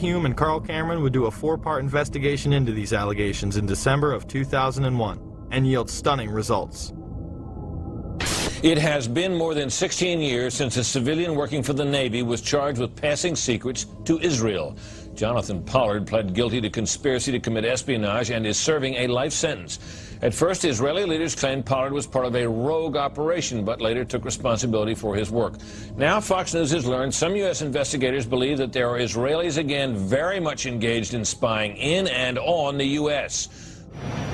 Hume and Carl Cameron would do a 4-part investigation into these allegations in December of 2001 and yield stunning results. It has been more than 16 years since a civilian working for the Navy was charged with passing secrets to Israel. Jonathan Pollard pled guilty to conspiracy to commit espionage and is serving a life sentence. At first, Israeli leaders claimed Pollard was part of a rogue operation, but later took responsibility for his work. Now, Fox News has learned some U.S. investigators believe that there are Israelis again very much engaged in spying in and on the U.S.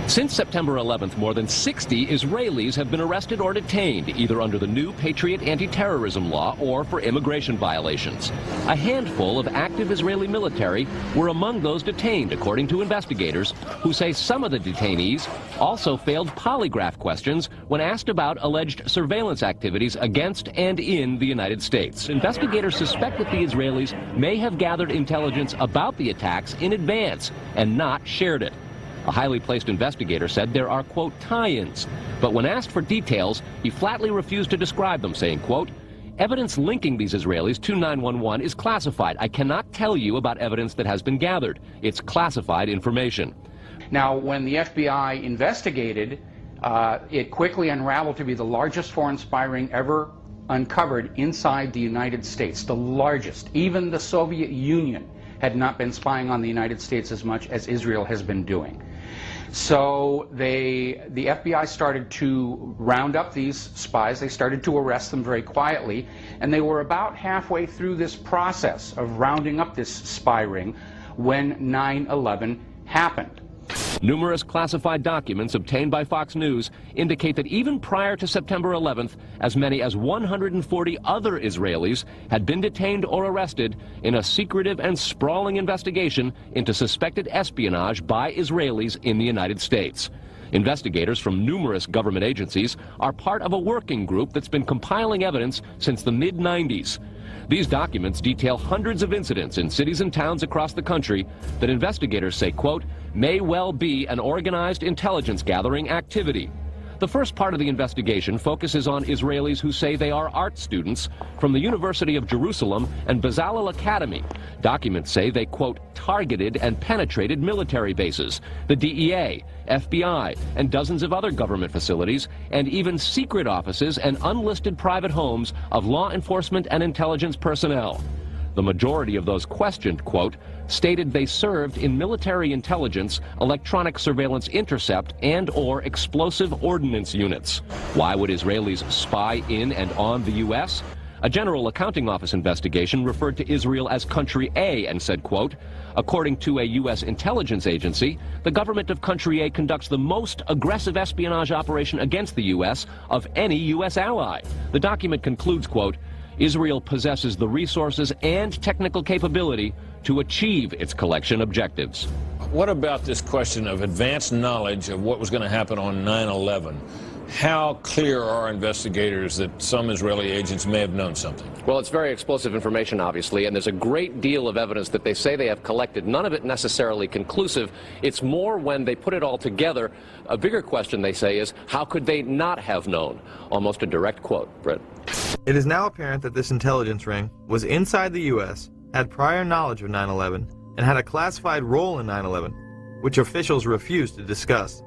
Since September 11th, more than 60 Israelis have been arrested or detained, either under the new Patriot anti-terrorism law or for immigration violations. A handful of active Israeli military were among those detained, according to investigators, who say some of the detainees also failed polygraph questions when asked about alleged surveillance activities against and in the United States. Investigators suspect that the Israelis may have gathered intelligence about the attacks in advance and not shared it. A highly placed investigator said there are, quote, tie-ins, but when asked for details, he flatly refused to describe them, saying, quote, evidence linking these Israelis to 911 is classified. I cannot tell you about evidence that has been gathered. It's classified information. Now, when the FBI investigated, it quickly unraveled to be the largest foreign spy ring ever uncovered inside the United States, the largest. Even the Soviet Union had not been spying on the United States as much as Israel has been doing. So the FBI started to round up these spies. They started to arrest them very quietly, and they were about halfway through this process of rounding up this spy ring when 9/11 happened. Numerous classified documents obtained by Fox News indicate that even prior to September 11th, as many as 140 other Israelis had been detained or arrested in a secretive and sprawling investigation into suspected espionage by Israelis in the United States. Investigators from numerous government agencies are part of a working group that's been compiling evidence since the mid-90s. These documents detail hundreds of incidents in cities and towns across the country that investigators say, quote, may well be an organized intelligence gathering activity. The first part of the investigation focuses on Israelis who say they are art students from the University of Jerusalem and Bezalel Academy. Documents say they, quote, targeted and penetrated military bases, the DEA, FBI, and dozens of other government facilities, and even secret offices and unlisted private homes of law enforcement and intelligence personnel. The majority of those questioned, quote, stated they served in military intelligence, electronic surveillance intercept, and/or explosive ordnance units. Why would Israelis spy in and on the U.S.? A General Accounting Office investigation referred to Israel as Country A and said, quote, according to a U.S. intelligence agency, the government of Country A conducts the most aggressive espionage operation against the U.S. of any U.S. ally. The document concludes, quote, Israel possesses the resources and technical capability to achieve its collection objectives. What about this question of advanced knowledge of what was going to happen on 9/11? How clear are investigators that some Israeli agents may have known something? Well, it's very explosive information, obviously, and there's a great deal of evidence that they say they have collected, none of it necessarily conclusive. It's more when they put it all together. A bigger question, they say, is how could they not have known? Almost a direct quote, Brett. It is now apparent that this intelligence ring was inside the U.S., had prior knowledge of 9/11, and had a classified role in 9/11, which officials refused to discuss.